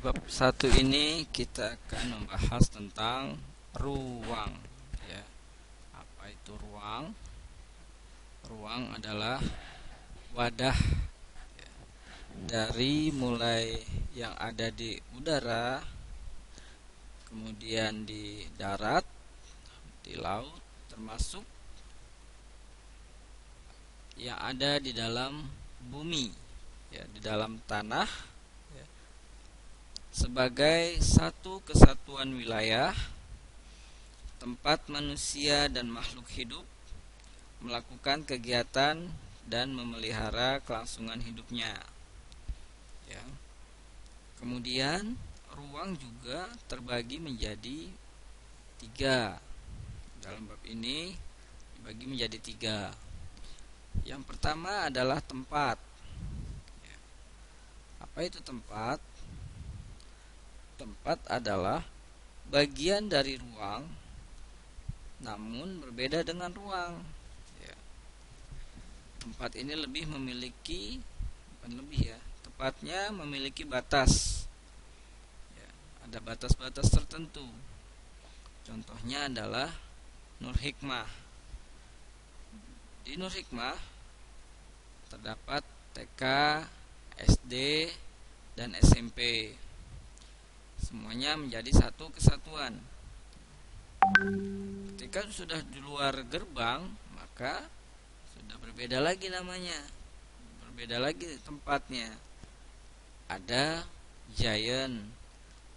bab 1 ini kita akan membahas tentang ruang, ya. Apa itu ruang? Ruang adalah wadah, ya, dari mulai yang ada di udara, kemudian di darat, di laut, termasuk yang ada di dalam bumi, ya, di dalam tanah, ya, sebagai satu kesatuan wilayah tempat manusia dan makhluk hidup melakukan kegiatan dan memelihara kelangsungan hidupnya, ya. Kemudian ruang juga terbagi menjadi 3. Dalam bab ini dibagi menjadi 3. Yang pertama adalah tempat. Apa itu tempat? Tempat adalah bagian dari ruang, namun berbeda dengan ruang. Ya. Tempat ini lebih memiliki, bukan lebih ya, tepatnya memiliki batas. Ya, ada batas-batas tertentu. Contohnya adalah Nur Hikmah. Di Nur Hikmah terdapat TK, SD, dan SMP. Semuanya menjadi satu kesatuan. Ketika sudah di luar gerbang, maka sudah berbeda lagi namanya, berbeda lagi tempatnya. Ada giant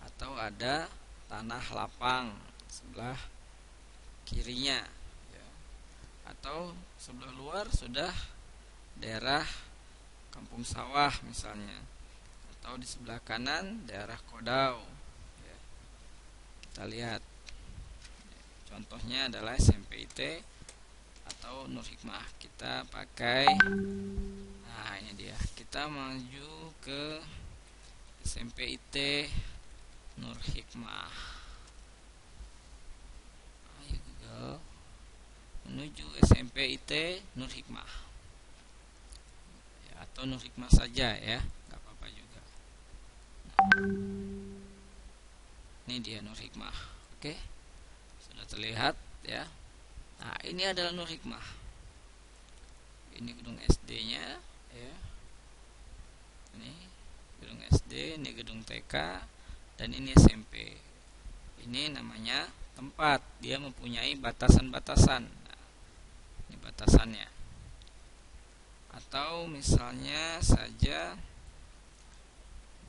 atau ada tanah lapang sebelah kirinya, ya. Atau sebelah luar sudah daerah kampung sawah misalnya, atau di sebelah kanan daerah Kodau, ya. Kita lihat contohnya adalah SMP IT atau Nur Hikmah. Kita pakai, nah ini dia, kita maju ke SMP IT Nur Hikmah. Ayo Google, menuju SMP IT Nur Hikmah, ya, atau Nur Hikmah saja ya, nggak apa-apa juga. Ini dia Nur Hikmah. Oke, sudah terlihat ya. Nah, ini adalah Nur Hikmah. Ini gedung SD-nya, ya. Ini gedung SD, ini gedung TK, dan ini SMP. Ini namanya tempat. Dia mempunyai batasan-batasan. Nah, ini batasannya. Atau misalnya saja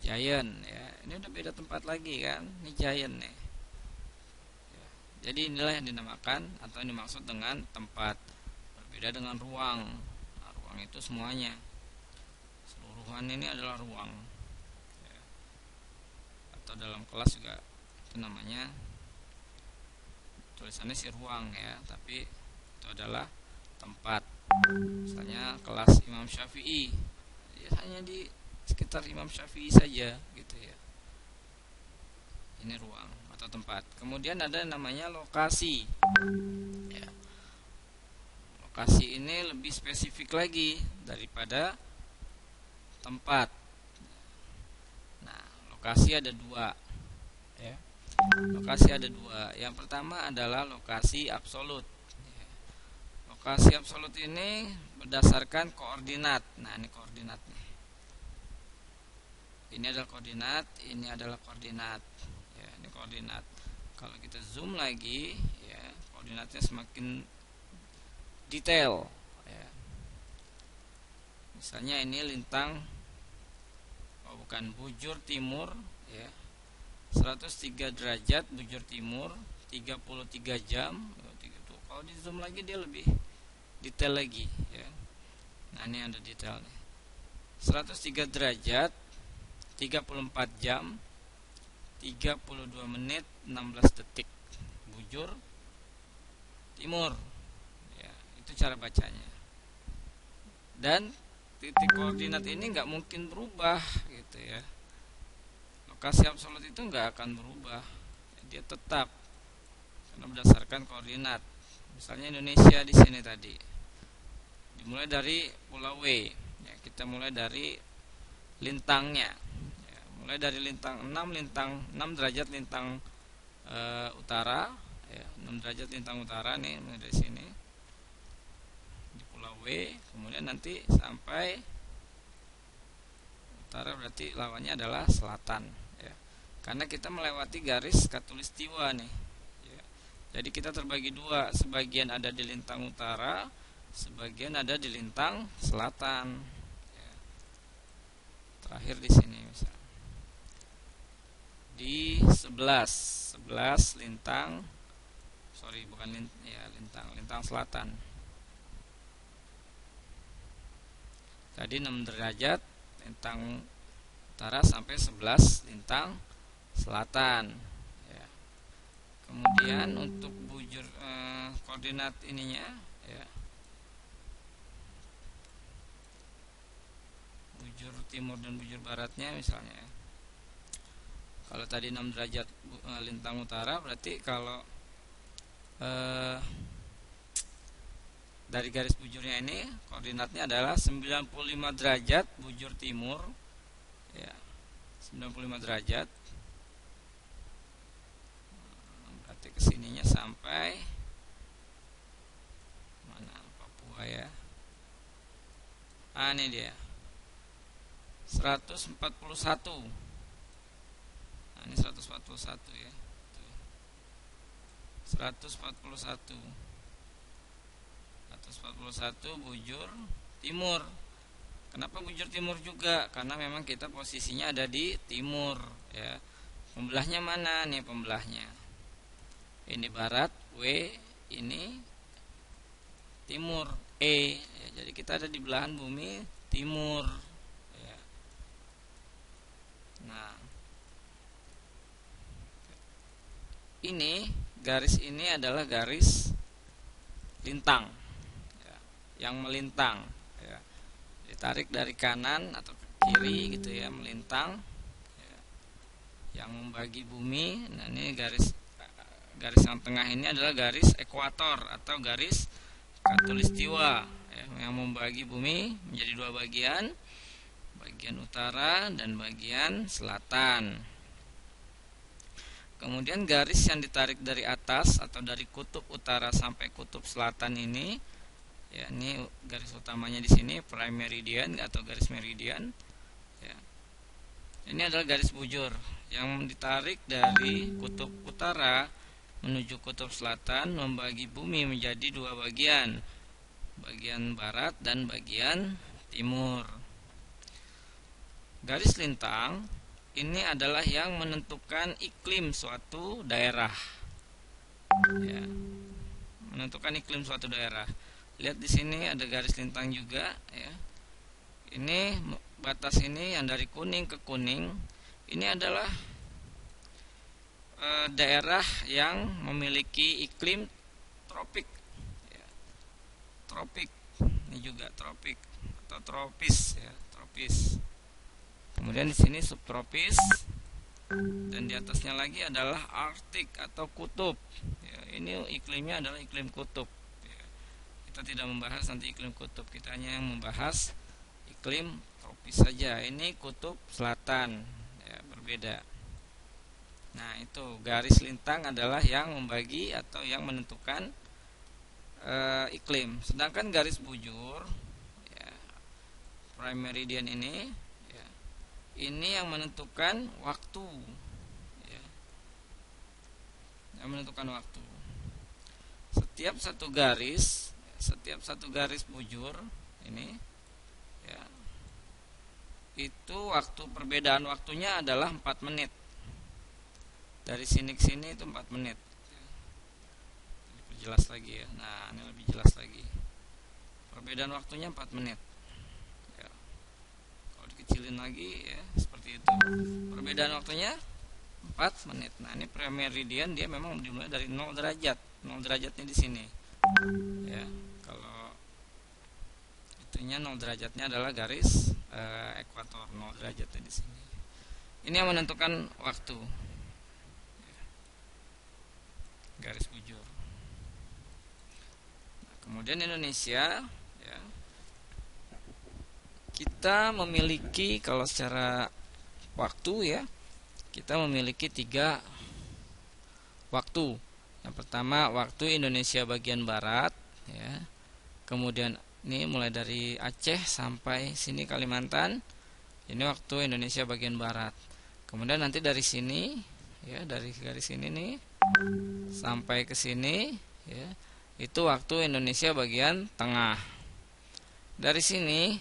giant, ya. Ini udah beda tempat lagi kan? Ini giant nih. Jadi inilah yang dinamakan atau yang dimaksud dengan tempat. Berbeda dengan ruang. Nah, ruang itu semuanya, seluruhan ini adalah ruang, ya. Atau dalam kelas juga itu namanya, tulisannya sih ruang ya, tapi itu adalah tempat. Misalnya kelas Imam Syafi'i, ya, hanya di sekitar Imam Syafi'i saja gitu ya. Ini ruang atau tempat. Kemudian ada namanya lokasi, ya. Lokasi ini lebih spesifik lagi daripada tempat. Nah, lokasi ada 2, ya. Lokasi ada 2. Yang pertama adalah lokasi absolut, ya. Lokasi absolut ini berdasarkan koordinat. Nah, ini koordinat nih. Ini adalah koordinat, ini adalah koordinat. Ini koordinat. Kalau kita zoom lagi, ya, koordinatnya semakin detail, ya. Misalnya ini lintang, bujur timur, ya, 103 derajat bujur timur, 33 jam. Kalau di zoom lagi dia lebih detail lagi, ya. Nah, ini ada detailnya. 103 derajat, 34 jam, 32 menit 16 detik bujur timur, ya. Itu cara bacanya. Dan titik koordinat ini nggak mungkin berubah gitu ya. Lokasi absolut itu nggak akan berubah, dia tetap karena berdasarkan koordinat. Misalnya Indonesia di sini tadi dimulai dari Pulau W, ya, kita mulai dari lintangnya, ya, mulai dari lintang 6 derajat lintang utara, ya, 6 derajat lintang utara nih dari sini di pulau W, kemudian nanti sampai utara berarti lawannya adalah selatan, ya. Karena kita melewati garis khatulistiwa nih, ya. Jadi kita terbagi dua, sebagian ada di lintang utara, sebagian ada di lintang selatan, ya. Terakhir di sini misalnya di 11 lintang, lintang selatan. Tadi 6 derajat lintang utara sampai 11 lintang selatan, ya. Kemudian untuk bujur koordinat ininya, ya, bujur timur dan bujur baratnya misalnya, ya. Kalau tadi 6 derajat lintang utara, berarti kalau dari garis bujurnya ini koordinatnya adalah 95 derajat bujur timur, ya, 95 derajat. Berarti kesininya sampai mana, Papua, ya. Ini dia 141. Ini 141, ya. 141 bujur timur. Kenapa bujur timur juga? Karena memang kita posisinya ada di timur, ya. Pembelahnya mana nih pembelahnya? Ini barat W, ini timur E, ya. Jadi kita ada di belahan bumi timur, ya. Nah, ini garis ini adalah garis lintang, ya, yang melintang, ya. Ditarik dari kanan atau ke kiri gitu, ya, melintang, ya, yang membagi bumi. Nah, ini garis yang tengah ini adalah garis ekuator atau garis khatulistiwa, ya, yang membagi bumi menjadi dua bagian, bagian utara dan bagian selatan. Kemudian garis yang ditarik dari atas atau dari kutub utara sampai kutub selatan ini, ya, ini garis utamanya di sini prime meridian atau garis meridian, ya. Ini adalah garis bujur yang ditarik dari kutub utara menuju kutub selatan, membagi bumi menjadi dua bagian, bagian barat dan bagian timur. Garis lintang ini adalah yang menentukan iklim suatu daerah, ya, menentukan iklim suatu daerah. Lihat di sini ada garis lintang juga, ya. Ini batas ini yang dari kuning ke kuning, ini adalah daerah yang memiliki iklim tropik, ya. Tropik, ini juga tropik atau tropis, ya, tropis. Kemudian di sini subtropis, dan di atasnya lagi adalah Arktik atau kutub, ya, ini iklimnya adalah iklim kutub, ya. Kita tidak membahas nanti iklim kutub, kita hanya membahas iklim tropis saja. Ini kutub selatan, ya, berbeda. Nah, itu garis lintang adalah yang membagi atau yang menentukan iklim. Sedangkan garis bujur, ya, prime meridian ini, ya, ini yang menentukan waktu, ya, yang menentukan waktu. Setiap satu garis bujur ini, ya, itu perbedaan waktunya adalah 4 menit. Dari sini ke sini itu 4 menit. Lebih jelas lagi, ya. Nah, ini lebih jelas lagi. Perbedaan waktunya 4 menit. Ya. Kalau dikecilin lagi, ya, seperti itu. Perbedaan waktunya 4 menit. Nah, ini prime meridian dia memang dimulai dari 0 derajat. 0 derajatnya di sini. Ya, kalau itunya 0 derajatnya adalah garis ekuator, 0 derajatnya di sini. Ini yang menentukan waktu. Garis bujur. Nah, kemudian Indonesia, ya, kita memiliki, kalau secara waktu ya, kita memiliki 3 waktu. Yang pertama waktu Indonesia bagian barat ya. Kemudian ini mulai dari Aceh sampai sini Kalimantan. Ini waktu Indonesia bagian barat. Kemudian nanti dari sini ya, dari garis ini nih sampai ke sini ya, itu waktu Indonesia bagian tengah. Dari sini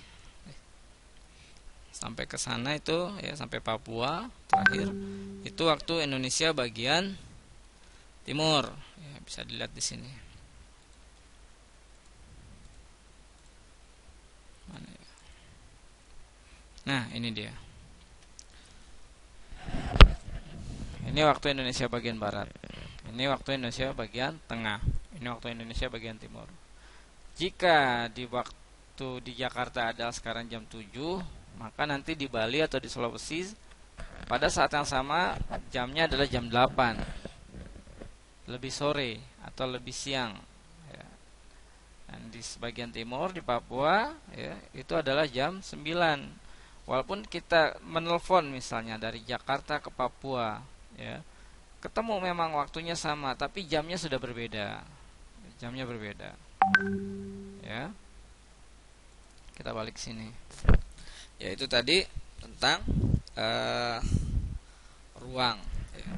sampai ke sana itu ya, sampai Papua terakhir, itu waktu Indonesia bagian timur ya, bisa dilihat di sini. Mana ya? Nah, ini dia. Ini waktu Indonesia bagian barat. Ini waktu Indonesia bagian tengah. Ini waktu Indonesia bagian timur. Jika di waktu di Jakarta adalah sekarang jam 7, maka nanti di Bali atau di Sulawesi pada saat yang sama jamnya adalah jam 8. Lebih sore atau lebih siang ya. Dan di sebagian timur di Papua ya, itu adalah jam 9. Walaupun kita menelpon misalnya dari Jakarta ke Papua ya, ketemu memang waktunya sama, tapi jamnya sudah berbeda. Jamnya berbeda. Ya. Kita balik ke sini. Ya, itu tadi tentang ruang ya.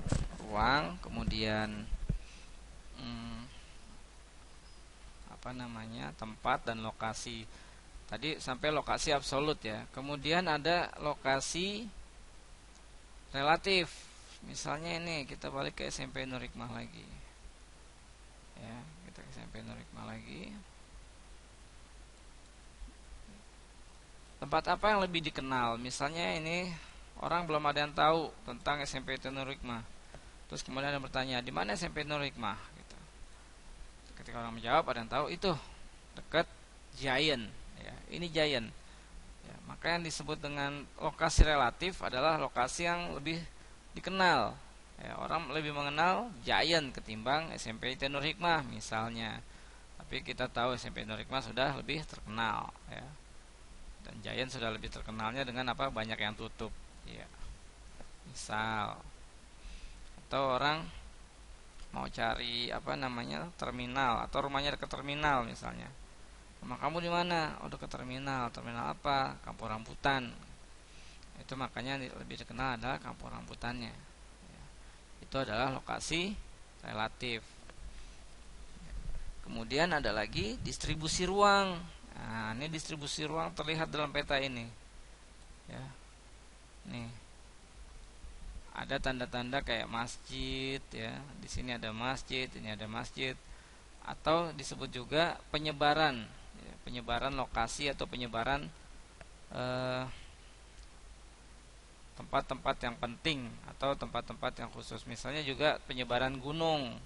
Ruang, kemudian tempat dan lokasi. Tadi sampai lokasi absolut ya. Kemudian ada lokasi relatif. Misalnya ini kita balik ke SMP Nur Hikmah lagi. Ya, kita ke SMP Nur Hikmah lagi. Tempat apa yang lebih dikenal? Misalnya ini orang belum ada yang tahu tentang SMP Nur Hikmah. Terus kemudian ada bertanya, di mana SMP Nur Hikmah? Gitu. Ketika orang menjawab, ada yang tahu itu dekat Giant. Ya, ini Giant. Ya, maka yang disebut dengan lokasi relatif adalah lokasi yang lebih dikenal. Ya, orang lebih mengenal Giant ketimbang SMP Nur Hikmah misalnya. Tapi kita tahu SMP Nur Hikmah sudah lebih terkenal. Ya. Dan Giant sudah lebih terkenalnya dengan apa? Banyak yang tutup. Ya. Misal, atau orang mau cari terminal atau rumahnya dekat terminal misalnya. Rumah kamu di mana? Oh, dekat terminal. Terminal apa? Kampung Rambutan. Itu makanya lebih dikenal adalah Kampung Rambutannya. Ya. Itu adalah lokasi relatif. Kemudian ada lagi distribusi ruang. Nah, ini distribusi ruang terlihat dalam peta ini. Ya. Nih. Ada tanda-tanda kayak masjid ya. Di sini ada masjid, ini ada masjid. Atau disebut juga penyebaran. Ya, penyebaran lokasi atau penyebaran tempat-tempat yang penting atau tempat-tempat yang khusus. Misalnya juga penyebaran gunung.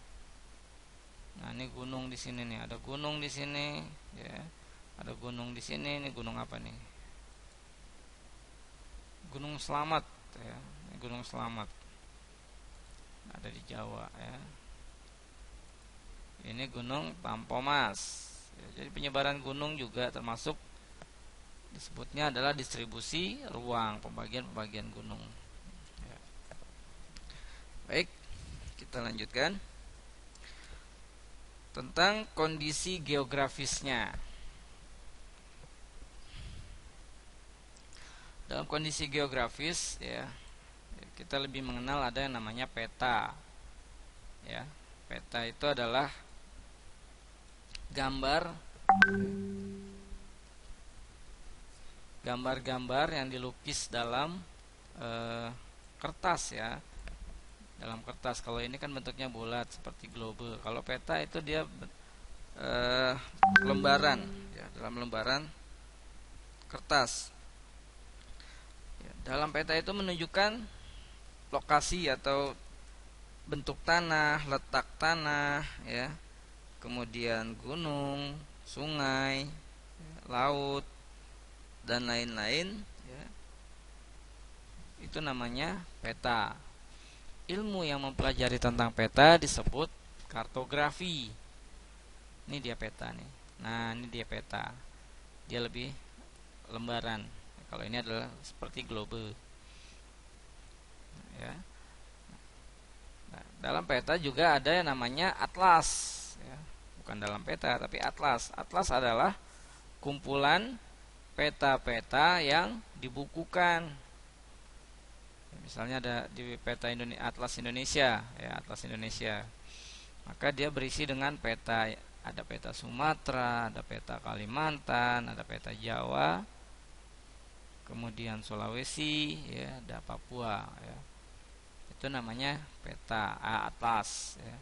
Nah, ini gunung di sini nih, ada gunung di sini, ya. Ada gunung di sini, ini gunung apa nih? Gunung Selamat, ya. Ini Gunung Selamat. Ada di Jawa, ya. Ini Gunung Tampomas. Ya, jadi penyebaran gunung juga termasuk disebutnya adalah distribusi ruang, pembagian gunung. Ya. Baik, kita lanjutkan tentang kondisi geografisnya. Dalam kondisi geografis ya, kita lebih mengenal ada yang namanya peta. Ya, peta itu adalah gambar-gambar yang dilukis dalam kertas ya. Dalam kertas. Kalau ini kan bentuknya bulat seperti globe. Kalau peta itu dia lembaran ya, dalam lembaran kertas. Ya, dalam peta itu menunjukkan lokasi atau bentuk tanah, letak tanah ya. Kemudian gunung, sungai, laut dan lain-lain ya. Itu namanya peta. Ilmu yang mempelajari tentang peta disebut kartografi. Ini dia peta nih. Nah, ini dia peta. Dia lebih lembaran. Kalau ini adalah seperti globe. ya. Nah, dalam peta juga ada yang namanya atlas, ya. Bukan dalam peta tapi atlas. Atlas adalah kumpulan peta-peta yang dibukukan. Misalnya ada di peta Atlas Indonesia, ya, Atlas Indonesia. Maka dia berisi dengan peta, ada peta Sumatera, ada peta Kalimantan, ada peta Jawa, kemudian Sulawesi, ya, ada Papua, ya. Itu namanya peta atlas, ya.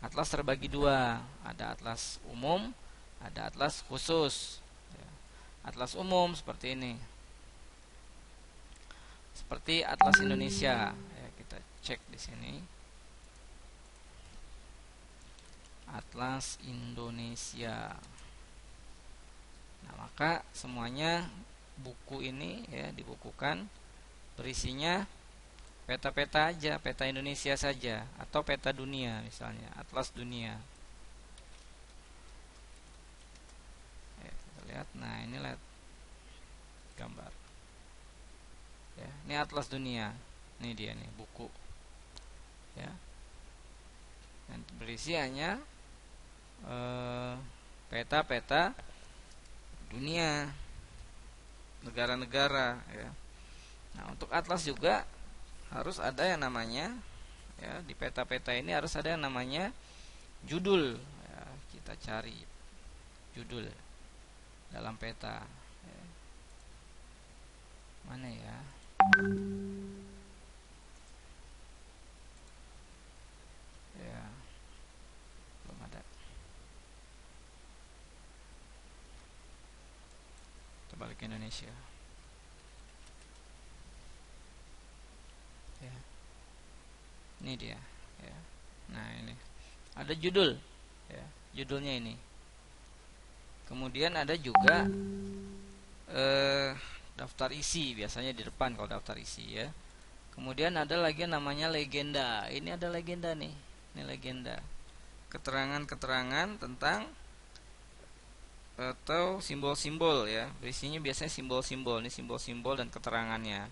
Atlas terbagi dua, ada atlas umum, ada atlas khusus, ya. Atlas umum seperti ini, seperti Atlas Indonesia, ya, kita cek di sini. Atlas Indonesia. Nah, maka semuanya buku ini, ya, dibukukan berisinya peta-peta aja, peta Indonesia saja atau peta dunia, misalnya Atlas Dunia. Ya, kita lihat. Nah, ini lihat gambar. Ya, ini Atlas Dunia. Ini dia nih buku. Ya. Dan berisi hanya peta-peta dunia, negara-negara, ya. Nah, untuk atlas juga harus ada yang namanya, ya, di peta-peta ini harus ada yang namanya judul, ya. Kita cari judul dalam peta, ya. Mana ya? Ya, belum ada. Kita balik ke Indonesia. Ya. Ini dia, ya. Nah, ini ada judul, ya, judulnya ini. Kemudian ada juga daftar isi, biasanya di depan kalau daftar isi, ya. Kemudian ada lagi yang namanya legenda. Ini ada legenda nih. Ini legenda. Keterangan-keterangan tentang atau simbol-simbol, ya. Berisinya biasanya simbol-simbol. Ini simbol-simbol dan keterangannya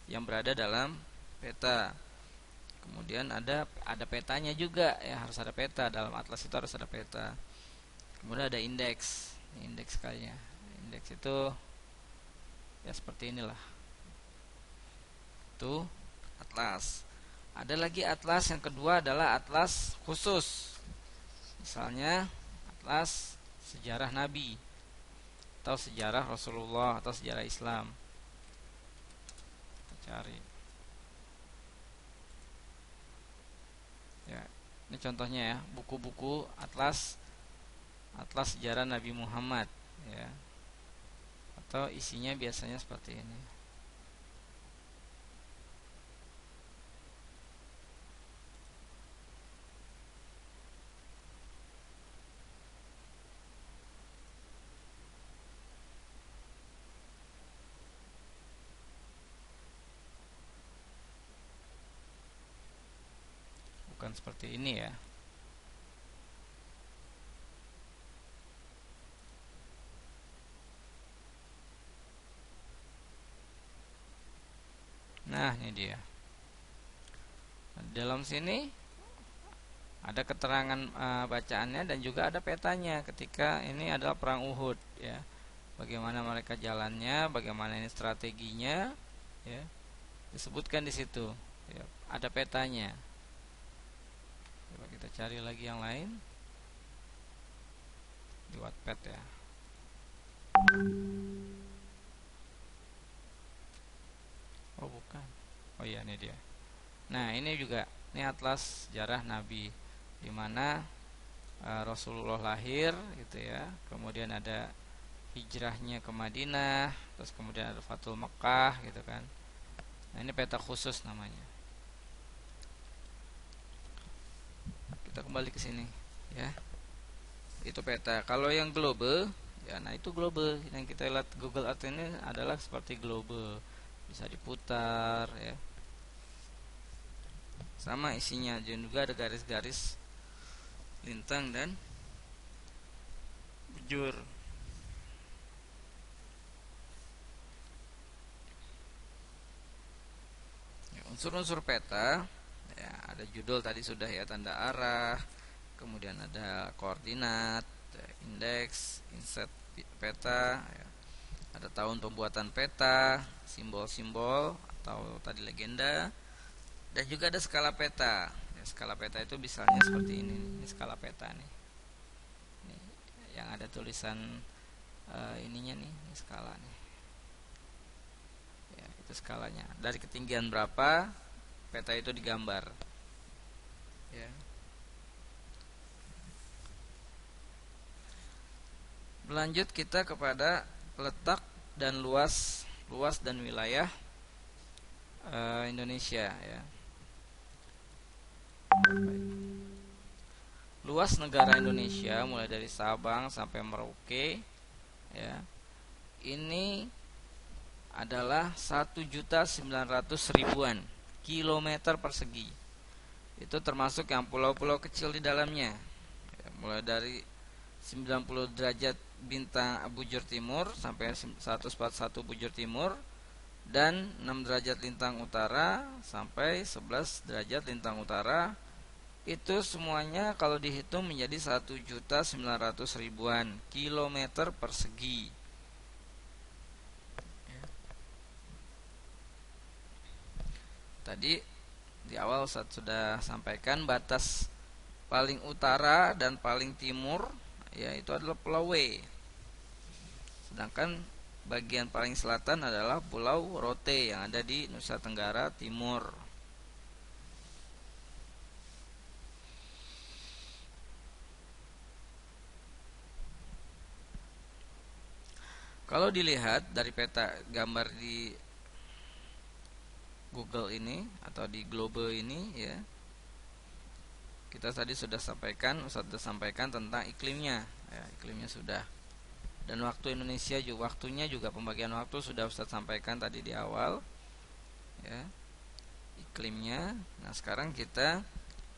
yang berada dalam peta. Kemudian ada petanya juga, ya, harus ada peta. Dalam atlas itu harus ada peta. Kemudian ada indeks. Indeks kayaknya. Indeks itu ya seperti inilah. Itu atlas. Ada lagi atlas yang kedua adalah atlas khusus. Misalnya atlas sejarah Nabi atau sejarah Rasulullah atau sejarah Islam. Kita cari. Ya, ini contohnya, ya, buku-buku atlas sejarah Nabi Muhammad, ya. Atau isinya biasanya seperti ini. Bukan seperti ini, ya. Nah, ini dia. Dalam sini ada keterangan bacaannya dan juga ada petanya ketika ini adalah perang Uhud, ya. Bagaimana mereka jalannya, bagaimana ini strateginya, ya. Disebutkan di situ, ya. Ada petanya. Coba kita cari lagi yang lain di Wattpad, ya. Oh, bukan. Oh iya, ini dia. Nah, ini juga, ini atlas sejarah Nabi, di mana Rasulullah lahir, gitu, ya. Kemudian ada hijrahnya ke Madinah, terus kemudian ada Fathul Mekah, gitu kan. Nah, ini peta khusus namanya. Kita kembali ke sini, ya. Itu peta. Kalau yang globe, ya, nah itu globe yang kita lihat Google Earth ini adalah seperti globe, bisa diputar, ya. Sama isinya, juga ada garis-garis lintang dan bujur. unsur-unsur peta ya, ada judul tadi sudah ya, tanda arah, kemudian ada koordinat, indeks, inset peta ya. Ada tahun pembuatan peta, simbol-simbol atau tadi legenda, dan juga ada skala peta ya, skala peta itu misalnya seperti ini skala peta nih. Ini yang ada tulisan ininya nih, ini skala nih ya, itu skalanya dari ketinggian berapa peta itu digambar ya. Berlanjut kita kepada letak dan luas dan wilayah Indonesia ya. Luas negara Indonesia mulai dari Sabang sampai Merauke ya, ini adalah 1.900.000-an kilometer persegi. Itu termasuk yang pulau-pulau kecil di dalamnya ya, mulai dari 90 derajat bintang bujur timur sampai 141 bujur timur, dan 6 derajat lintang utara sampai 11 derajat lintang utara. Itu semuanya kalau dihitung menjadi 1.900.000-an kilometer persegi. Tadi di awal Ustaz sudah sampaikan batas paling utara dan paling timur yaitu adalah Pulau W. Sedangkan bagian paling selatan adalah Pulau Rote yang ada di Nusa Tenggara Timur. Kalau dilihat dari peta gambar di Google ini atau di Globe ini ya, kita tadi sudah sampaikan tentang iklimnya ya, iklimnya sudah, dan waktu Indonesia juga, waktunya juga pembagian waktu sudah Ustaz sampaikan tadi di awal ya, iklimnya. Nah sekarang kita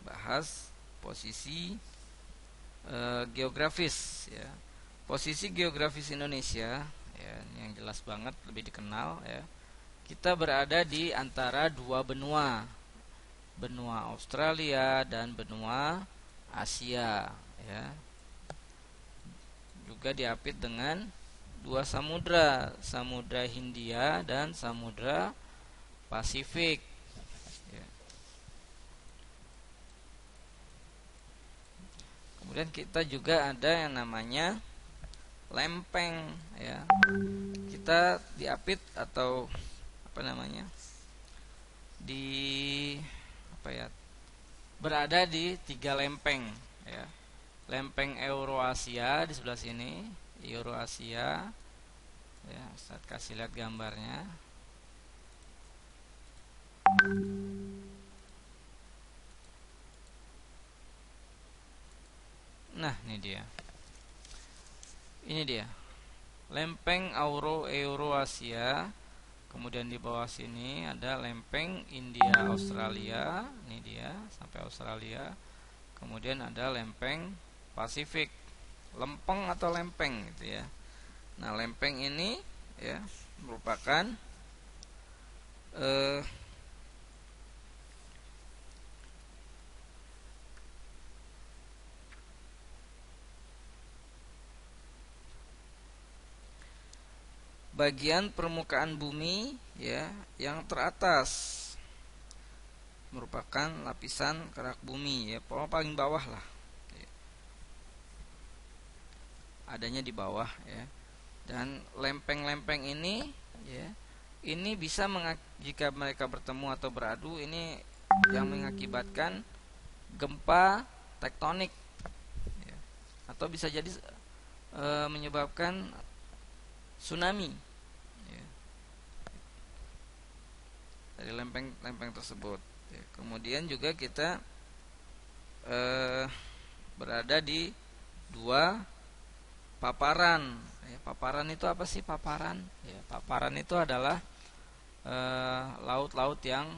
bahas posisi geografis ya. Posisi geografis Indonesia ya, yang jelas banget lebih dikenal ya, kita berada di antara dua benua, benua Australia dan benua Asia ya. Juga diapit dengan dua samudra, Samudra Hindia dan Samudra Pasifik ya. Kemudian kita juga ada yang namanya lempeng ya. Kita diapit atau berada di 3 lempeng ya. Lempeng Eurasia di sebelah sini, Eurasia ya, Ustaz kasih lihat gambarnya. Nah, ini dia. Ini dia. Lempeng Eurasia. Kemudian di bawah sini ada lempeng India Australia, ini dia sampai Australia. Kemudian ada lempeng Pasifik, lempeng atau lempeng gitu ya. Nah, lempeng ini ya merupakan bagian permukaan bumi ya yang teratas, merupakan lapisan kerak bumi ya, paling bawah lah ya. Adanya di bawah ya. Dan lempeng-lempeng ini ya, ini bisa jika mereka bertemu atau beradu, ini yang mengakibatkan gempa tektonik ya. Atau bisa jadi menyebabkan tsunami ya, dari lempeng-lempeng tersebut ya. Kemudian juga kita berada di dua paparan ya. Paparan itu apa sih paparan ya? Paparan itu adalah laut-laut yang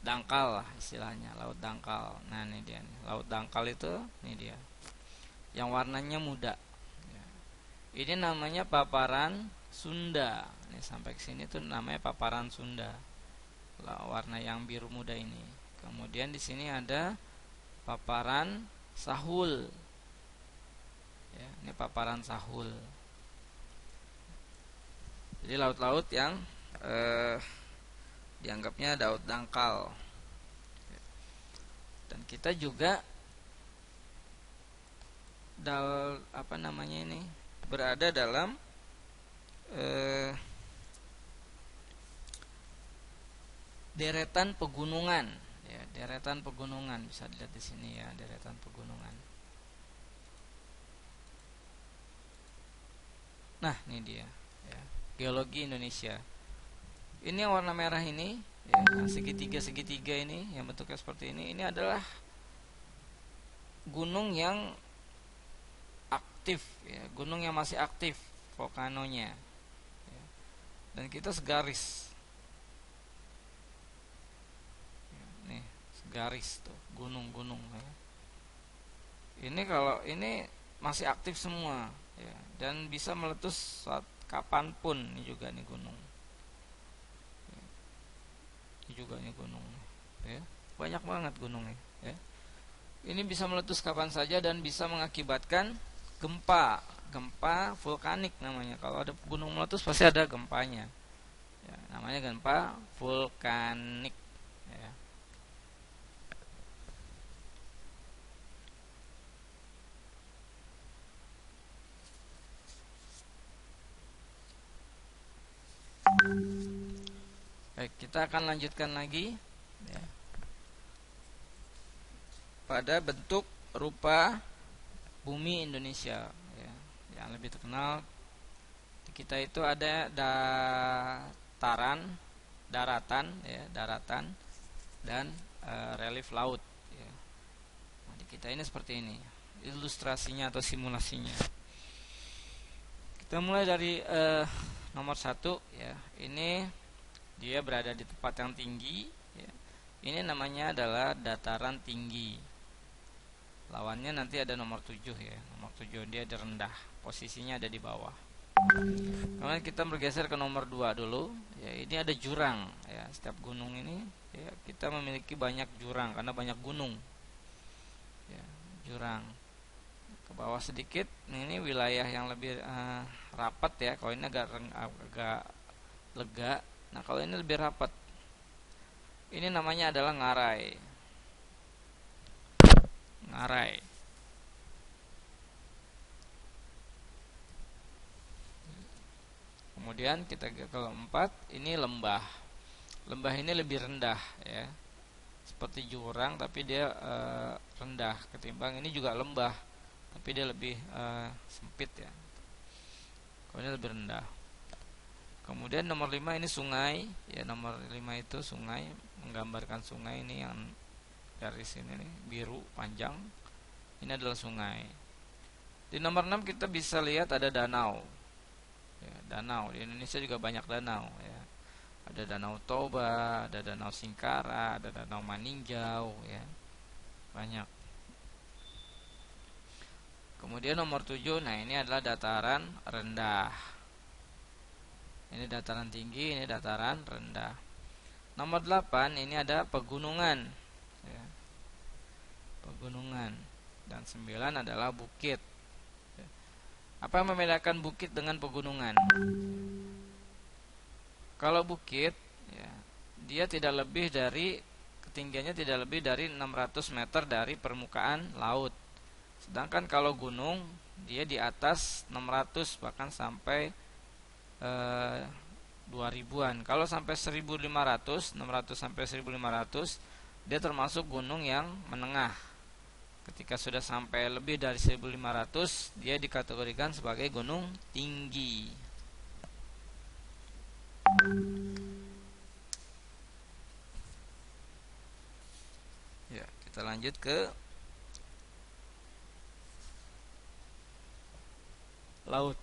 dangkal lah istilahnya, laut dangkal. Nah ini dia nih. Laut dangkal itu ini dia yang warnanya muda. Ini namanya paparan Sunda. Ini sampai ke sini tuh namanya paparan Sunda. warna yang biru muda ini. Kemudian di sini ada paparan Sahul. Ya, ini paparan Sahul. Jadi laut-laut yang dianggapnya laut dangkal. Dan kita juga berada dalam deretan pegunungan, ya, deretan pegunungan bisa dilihat di sini ya, deretan pegunungan. Nah, ini dia, ya, geologi Indonesia. Ini yang warna merah ini, ya, segitiga ini, yang bentuknya seperti ini adalah gunung yang aktif, ya, gunung yang masih aktif vulkanonya, ya. Dan kita segaris. Nih, garis tuh gunung-gunung ya. Ini kalau ini masih aktif semua ya, dan bisa meletus saat kapanpun. Ini juga nih gunung ya. Ini juga nih gunung ya. Banyak banget gunungnya ya. Ini bisa meletus kapan saja dan bisa mengakibatkan gempa vulkanik namanya. Kalau ada gunung meletus pasti ada gempanya ya, namanya gempa vulkanik ya. Baik, kita akan lanjutkan lagi ya, pada bentuk rupa bumi Indonesia ya. Yang lebih terkenal di kita itu ada daratan ya, daratan dan relief laut ya. Nah, di kita ini seperti ini ilustrasinya atau simulasinya. Kita mulai dari nomor 1 ya. Ini dia berada di tempat yang tinggi ya. Ini namanya adalah dataran tinggi. Lawannya nanti ada nomor 7 ya. Nomor 7 dia di rendah, posisinya ada di bawah. Kemudian kita bergeser ke nomor 2 dulu ya. Ini ada jurang ya. Setiap gunung ini ya, kita memiliki banyak jurang karena banyak gunung ya, jurang. Ke bawah sedikit, ini wilayah yang lebih rapat ya. Kalau ini agak lega. Nah, kalau ini lebih rapat. Ini namanya adalah ngarai. Ngarai. Kemudian kita ke keempat, ini lembah. Lembah ini lebih rendah ya. Seperti jurang tapi dia rendah ketimbang ini juga lembah, tapi dia lebih sempit ya. Kalau ini lebih rendah. Kemudian nomor 5 ini sungai ya, nomor 5 itu sungai, menggambarkan sungai ini yang garis ini nih, biru panjang. Ini adalah sungai. Di nomor 6 kita bisa lihat ada danau. Ya, danau di Indonesia juga banyak danau ya. Ada Danau Toba, ada Danau Singkara, ada Danau Maninjau ya. Banyak. Kemudian nomor 7, nah ini adalah dataran rendah. Ini dataran tinggi, ini dataran rendah. Nomor 8 ini ada pegunungan ya. Pegunungan. Dan 9 adalah bukit ya. Apa yang membedakan bukit dengan pegunungan? Kalau bukit ya, dia tidak lebih dari, ketinggiannya tidak lebih dari 600 meter dari permukaan laut. Sedangkan kalau gunung dia di atas 600 bahkan sampai 2000-an. Kalau sampai 1500, 600 sampai 1500, dia termasuk gunung yang menengah. Ketika sudah sampai lebih dari 1500, dia dikategorikan sebagai gunung tinggi. Ya, kita lanjut ke laut.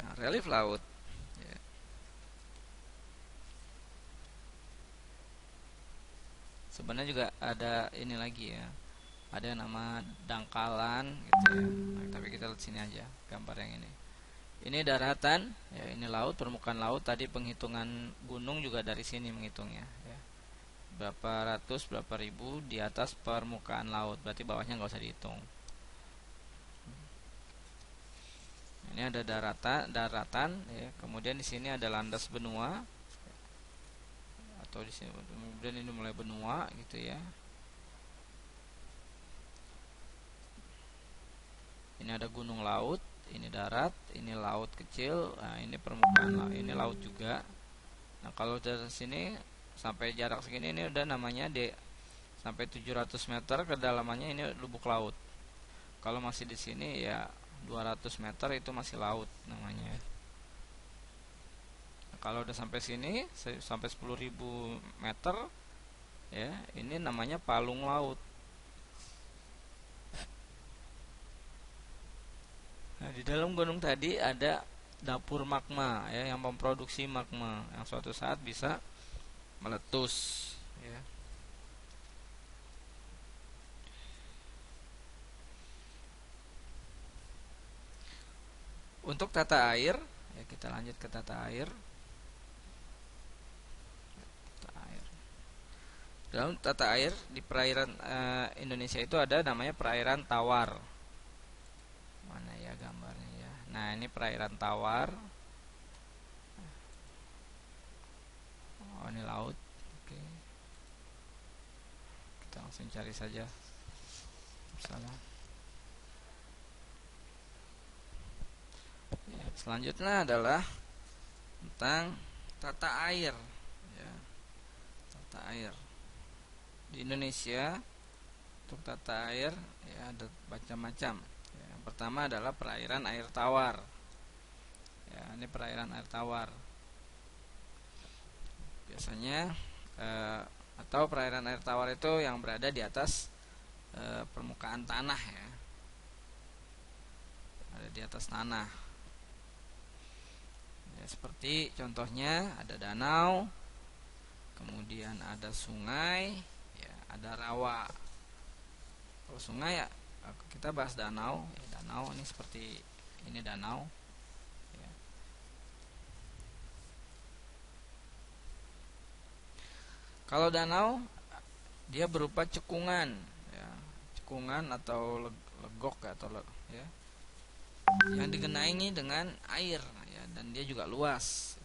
Nah, relief laut ya. Sebenarnya juga ada ini lagi ya, ada nama dangkalan gitu ya. Nah, tapi kita lihat sini aja gambar yang ini. Ini daratan, ya, ini laut, permukaan laut. Tadi penghitungan gunung juga dari sini menghitungnya, ya. Berapa ratus, berapa ribu di atas permukaan laut, berarti bawahnya nggak usah dihitung. Ini ada daratan, ya. Kemudian di sini ada landas benua, atau di sini kemudian ini mulai benua, gitu ya. Ini ada gunung laut, ini darat, ini laut kecil, nah ini permukaan laut, ini laut juga. Nah kalau dari sini sampai jarak segini ini udah namanya sampai 700 meter kedalamannya ini lubuk laut. Kalau masih di sini ya 200 meter itu masih laut namanya. Nah, kalau udah sampai sini sampai 10.000 meter ya ini namanya palung laut. Nah, di dalam gunung tadi ada dapur magma ya yang memproduksi magma yang suatu saat bisa meletus ya. Untuk tata air, ya kita lanjut ke tata air. Dalam tata air di perairan Indonesia itu ada namanya perairan tawar. Mana ya gambarnya ya? Nah, ini perairan tawar. Oh, ini laut. Oke. Kita langsung cari saja. Salah. Ya, selanjutnya adalah tentang tata air. Ya, tata air di Indonesia. Untuk tata air ya ada macam-macam. Ya, yang pertama adalah perairan air tawar. Ya, ini perairan air tawar. Biasanya atau perairan air tawar itu yang berada di atas permukaan tanah ya. Ada di atas tanah. Ya, seperti contohnya ada danau, kemudian ada sungai, ya, ada rawa. Kalau sungai ya kita bahas danau. Ya, danau ini seperti ini danau. Ya. Kalau danau dia berupa cekungan, ya, cekungan atau legok atau ya, yang digenangi dengan air, ya, dan dia juga luas.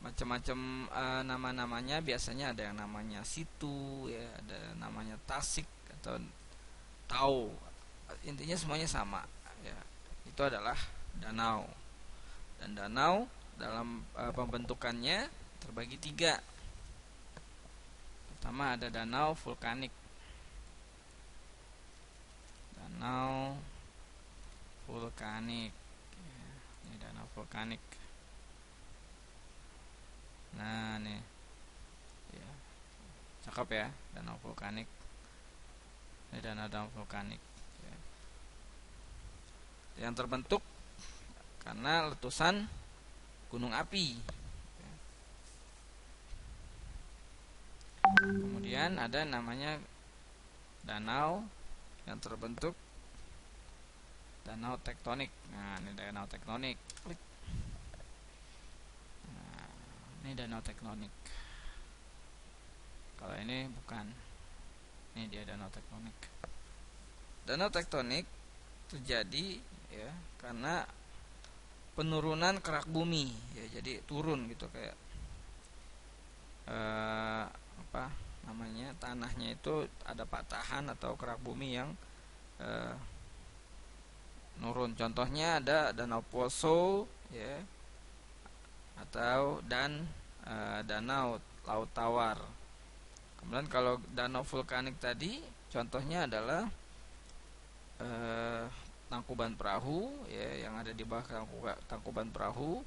Macam-macam nama-namanya, biasanya ada yang namanya situ, ya, ada namanya tasik atau tau. Intinya semuanya sama, ya. Itu adalah danau. Dan danau dalam pembentukannya terbagi 3. Pertama ada danau vulkanik. Danau vulkanik. Ya, ini danau vulkanik. Nah, nih. Ya. Cakep ya, danau vulkanik. Ini danau vulkanik. Ya. Yang terbentuk karena letusan gunung api. Ya. Kemudian ada namanya danau yang terbentuk danau tektonik. Nah, ini danau tektonik. Klik. Nah, ini danau tektonik. Kalau ini bukan. Ini dia danau tektonik. Danau tektonik terjadi ya karena penurunan kerak bumi ya, jadi turun gitu kayak apa namanya, tanahnya itu ada patahan atau kerak bumi yang nurun. Contohnya ada danau Poso ya, atau danau laut tawar. Kemudian kalau danau vulkanik tadi contohnya adalah Tangkuban Perahu ya, yang ada di bawah Tangkuban Perahu.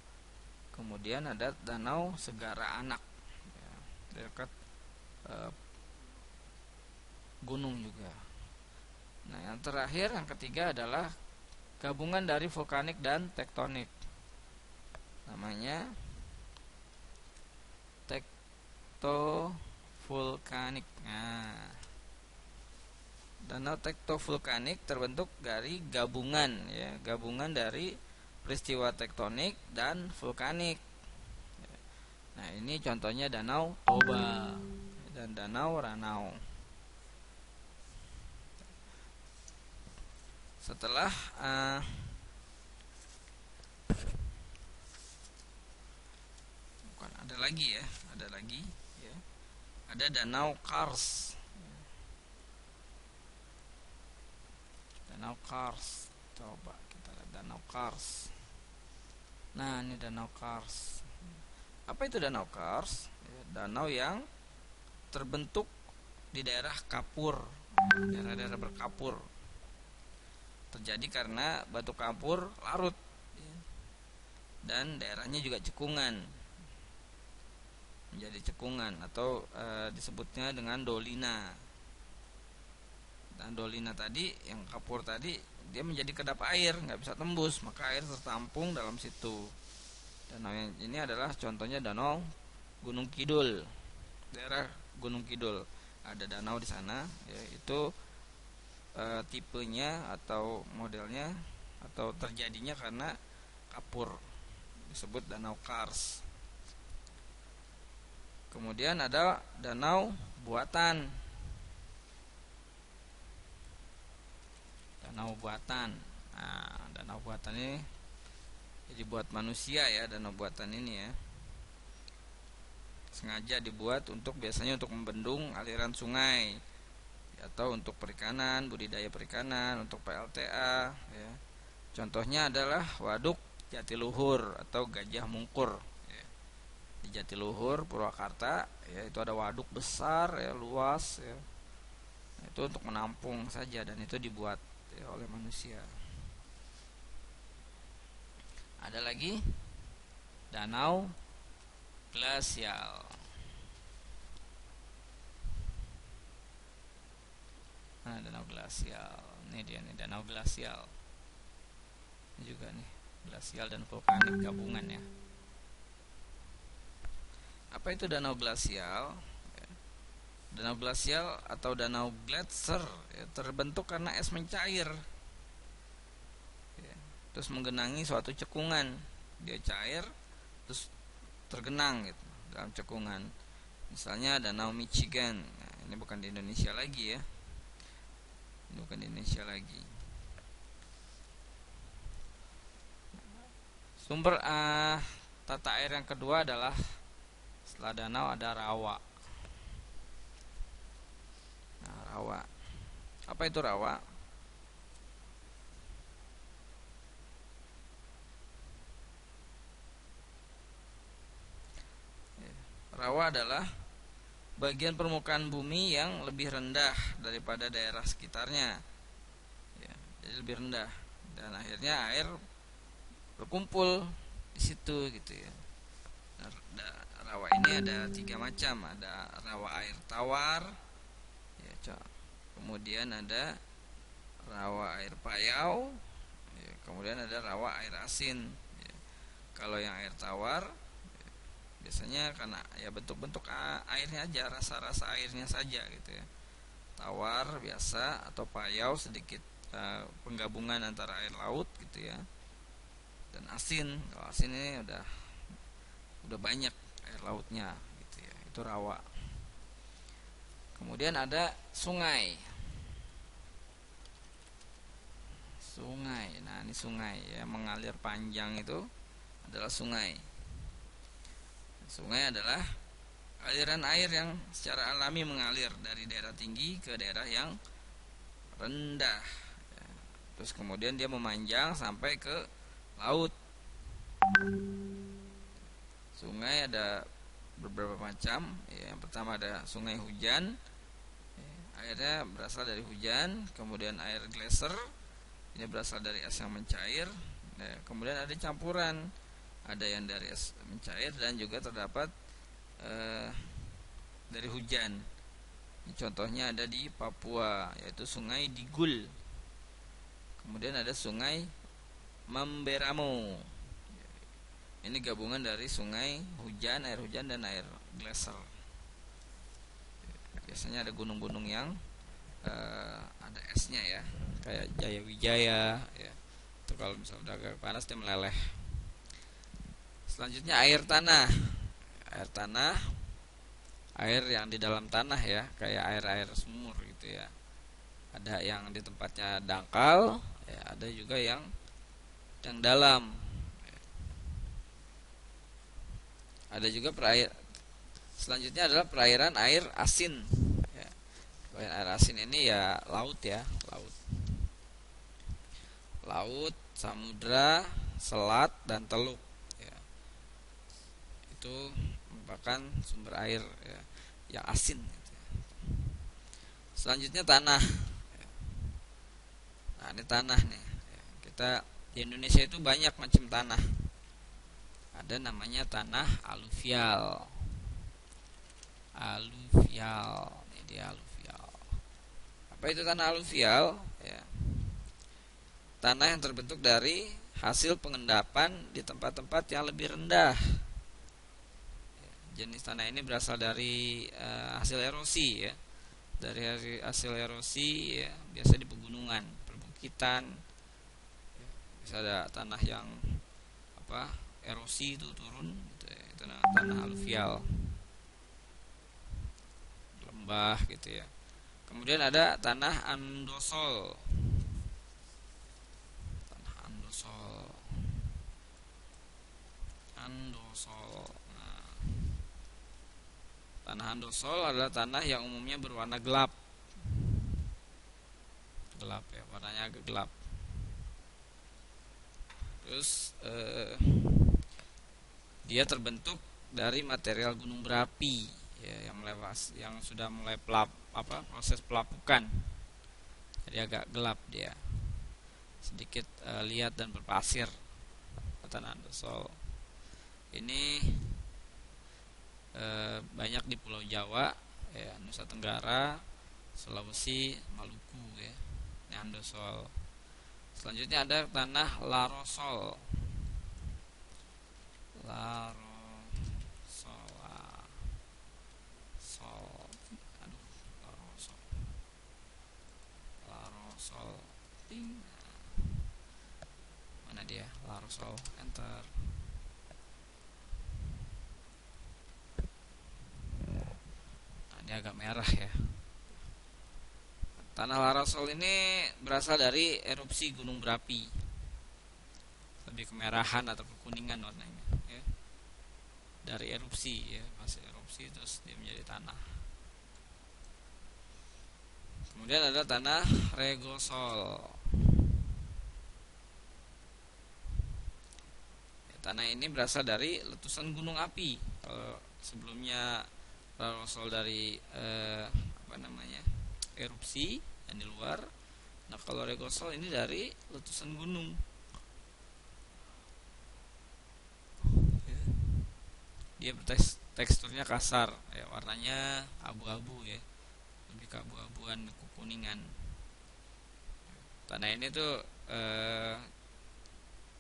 Kemudian ada danau Segara Anak ya, dekat gunung juga. Nah, yang terakhir, yang ketiga adalah gabungan dari vulkanik dan tektonik. Namanya tektovulkanik. Nah, danau tektovulkanik terbentuk dari gabungan ya, gabungan dari peristiwa tektonik dan vulkanik. Nah, ini contohnya Danau Toba dan Danau Ranau. Setelah ada lagi ya, ada Danau Kars. Danau Kars, coba kita lihat Danau Kars. Nah, ini Danau Kars. Apa itu Danau Kars? Danau yang terbentuk di daerah kapur, daerah-daerah berkapur. Terjadi karena batu kapur larut dan daerahnya juga cekungan, menjadi cekungan atau disebutnya dengan dolina. Dan dolina tadi, yang kapur tadi, dia menjadi kedap air, nggak bisa tembus, maka air tertampung dalam situ. Danau yang ini adalah contohnya Danau Gunung Kidul, daerah Gunung Kidul. Ada danau di sana, yaitu tipenya atau modelnya atau terjadinya karena kapur, disebut Danau Kars. Kemudian ada danau buatan. Danau buatan. Nah, danau buatan ini dibuat manusia ya, danau buatan ini ya. Sengaja dibuat biasanya untuk membendung aliran sungai atau untuk perikanan, budidaya perikanan, untuk PLTA ya. Contohnya adalah Waduk Jatiluhur atau Gajah Mungkur ya. Di Jatiluhur, Purwakarta ya, itu ada waduk besar ya, luas ya. Itu untuk menampung saja, dan itu dibuat ya, oleh manusia. Ada lagi danau glasial. Nah, danau glasial. Ini dia nih, danau glasial. Ini juga nih, glasial dan vulkanik gabungan ya. Apa itu danau glasial? Danau glasial atau danau gletser ya, terbentuk karena es mencair ya, terus menggenangi suatu cekungan. Dia cair terus tergenang gitu dalam cekungan. Misalnya Danau Michigan. Nah, ini bukan di Indonesia lagi ya. Ini bukan di Indonesia lagi. Sumber tata air yang kedua adalah setelah danau ada rawa. Nah, rawa. Apa itu rawa? Rawa adalah bagian permukaan bumi yang lebih rendah daripada daerah sekitarnya ya, jadi lebih rendah, dan akhirnya air berkumpul di situ gitu ya. Nah, rawa ini ada 3 macam. Ada rawa air tawar ya, kemudian ada rawa air payau ya, kemudian ada rawa air asin ya. Kalau yang air tawar biasanya karena ya bentuk-bentuk airnya aja, rasa-rasa airnya saja gitu ya. Tawar biasa, atau payau sedikit penggabungan antara air laut gitu ya. Dan asin, kalau asin ini udah banyak air lautnya gitu ya. Itu rawa. Kemudian ada sungai. Sungai. Nah, ini sungai ya, mengalir panjang itu adalah sungai. Sungai adalah aliran air yang secara alami mengalir dari daerah tinggi ke daerah yang rendah ya. Terus kemudian dia memanjang sampai ke laut. Sungai ada beberapa macam ya. Yang pertama ada sungai hujan ya, airnya berasal dari hujan. Kemudian air glacier, ini berasal dari es yang mencair ya. Kemudian ada campuran, ada yang dari es mencair dan juga terdapat dari hujan. Ini contohnya ada di Papua, yaitu Sungai Digul. Kemudian ada Sungai Mamberamo. Ini gabungan dari sungai hujan, air hujan, dan air glacier. Biasanya ada gunung-gunung yang ada esnya ya, kayak Jaya Wijaya ya. Itu kalau misalnya udah agak panas dia meleleh. Selanjutnya air tanah. Air tanah, air yang di dalam tanah ya, kayak air-air sumur gitu ya. Ada yang di tempatnya dangkal, ya, ada juga yang dalam. Ada juga selanjutnya adalah perairan air asin. Ya, perairan air asin ini ya laut ya, laut. Laut, samudra, selat dan teluk. Ya, itu merupakan sumber air ya, yang asin. Gitu ya. Selanjutnya tanah. Nah ini tanah nih. Kita di Indonesia itu banyak macam tanah. Ada namanya tanah aluvial. Aluvial, ini dia aluvial. Apa itu tanah aluvial? Ya, tanah yang terbentuk dari hasil pengendapan di tempat-tempat yang lebih rendah. Jenis tanah ini berasal dari hasil erosi ya. Dari hasil erosi ya, biasa di pegunungan, perbukitan. Bisa ada tanah yang erosi itu turun gitu ya. Itu tanah aluvial. Lembah gitu ya. Kemudian ada tanah andosol. Tanah andosol. Andosol. Nah, tanah andosol adalah tanah yang umumnya berwarna gelap. Gelap ya, warnanya agak gelap. Terus dia terbentuk dari material gunung berapi ya, yang sudah mulai proses pelapukan. Jadi agak gelap dia, sedikit liat dan berpasir. Tanah andosol ini banyak di Pulau Jawa ya, Nusa Tenggara, Sulawesi, Maluku ya. Ini andosol. Selanjutnya ada tanah larosol. Larosol. Mana dia? Larosol. Enter. Nah, ini agak merah ya. Tanah larosol ini berasal dari erupsi gunung berapi. Lebih kemerahan atau kekuningan warnanya ya. Dari erupsi ya, masih erupsi terus dia menjadi tanah. Kemudian ada tanah regosol. Ya, tanah ini berasal dari letusan gunung api. Kalau sebelumnya regosol dari erupsi yang di luar. Nah kalau regosol ini dari letusan gunung. Dia teksturnya kasar ya, warnanya abu-abu ya, lebih keabu-abuan, kekuningan. Tanah ini tuh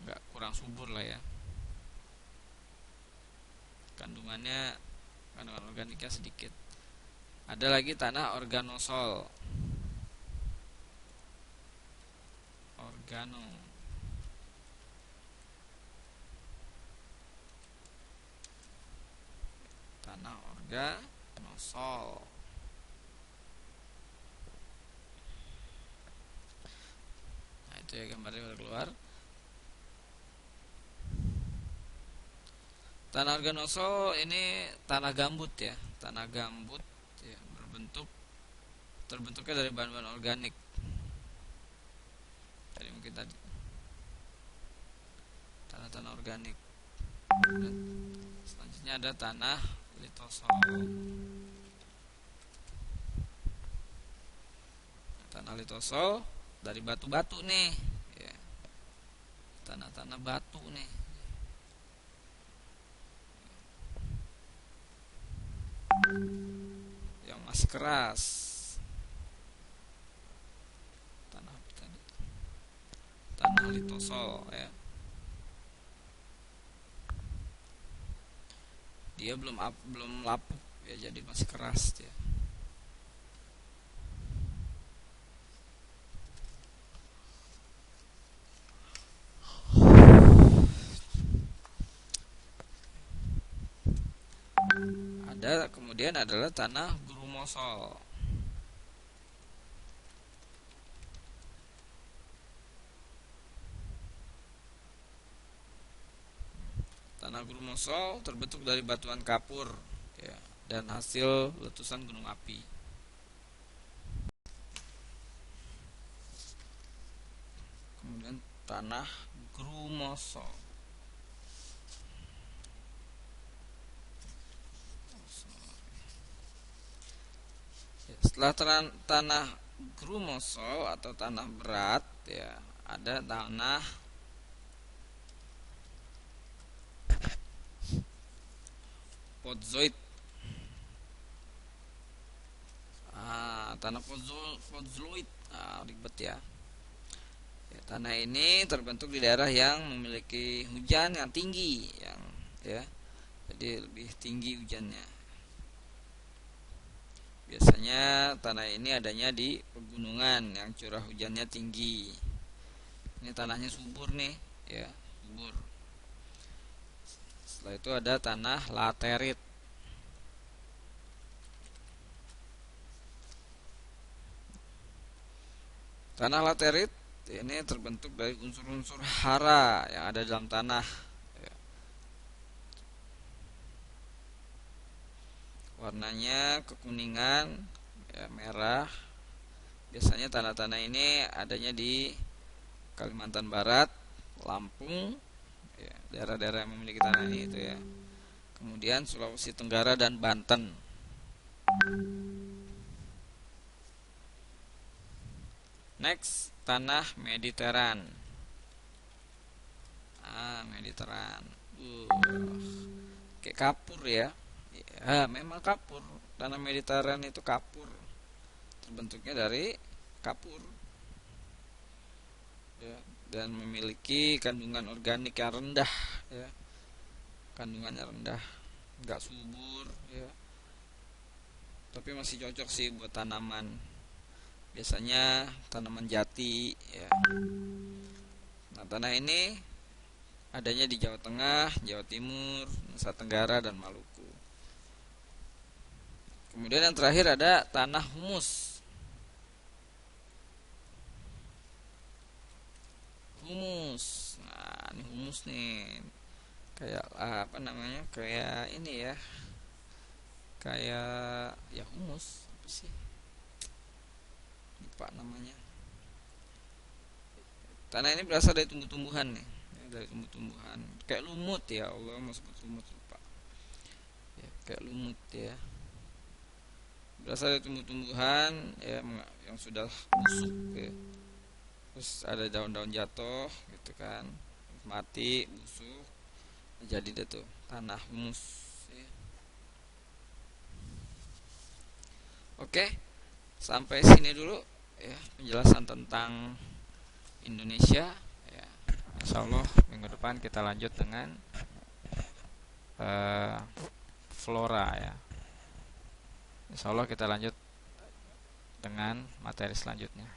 nggak kurang subur lah ya, kandungan organiknya sedikit. Ada lagi tanah organosol. Tanah organosol. Nah itu ya, gambarnya udah keluar. Tanah organosol ini tanah gambut ya, tanah gambut ya, terbentuknya dari bahan-bahan organik. Tadi mungkin tadi tanah-tanah organik. Dan selanjutnya ada tanah litosol. Tanah litosol dari batu-batu nih ya. Tanah-tanah batu nih yang masih keras. Tanah litosol ya. Dia belum lapuk ya, jadi masih keras dia. kemudian adalah tanah grumosol. Tanah grumosol terbentuk dari batuan kapur, ya, dan hasil letusan gunung api. Kemudian tanah grumosol. Setelah tanah grumosol atau tanah berat, ya, ada tanah podzoid. Tanah podzoid, ribet ya. Ya, tanah ini terbentuk di daerah yang memiliki hujan yang tinggi, yang, ya, jadi lebih tinggi hujannya. Biasanya tanah ini adanya di pegunungan yang curah hujannya tinggi. Ini tanahnya subur nih, ya, subur. Setelah itu ada tanah laterit. Tanah laterit ini terbentuk dari unsur-unsur hara yang ada dalam tanah. Warnanya kekuningan, ya, merah. Biasanya tanah-tanah ini adanya di Kalimantan Barat, Lampung, ya, daerah-daerah yang memiliki tanah ini itu ya. Kemudian Sulawesi Tenggara dan Banten. Next, tanah Mediteran. Mediteran. Kayak kapur ya. Ya, memang kapur. Tanah Mediteran itu kapur. Terbentuknya dari kapur. Ya, dan memiliki kandungan organik yang rendah, ya. Kandungannya rendah, nggak subur, ya. Tapi masih cocok sih buat tanaman. Biasanya tanaman jati, ya. Nah, tanah ini adanya di Jawa Tengah, Jawa Timur, Nusa Tenggara, dan Maluku. Kemudian yang terakhir ada tanah humus. Humus. Nah, ini humus nih. Kayak apa namanya? Kayak ini ya. Kayak ya humus apa sih? Lupa namanya. Tanah ini berasal dari tumbuh-tumbuhan nih. Ya, dari tumbuh-tumbuhan. Kayak lumut ya, Allah mau sebut lumut lupa. Ya, kayak lumut ya. Berasal dari tumbuh-tumbuhan ya yang sudah busuk ya. Terus ada daun-daun jatuh gitu kan, mati, busuk, jadi deh tuh tanah humus ya. Oke, sampai sini dulu ya penjelasan tentang Indonesia ya. Insyaallah minggu depan kita lanjut dengan flora ya. Insyaallah kita lanjut dengan materi selanjutnya.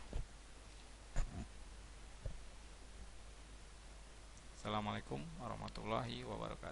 Assalamualaikum warahmatullahi wabarakatuh.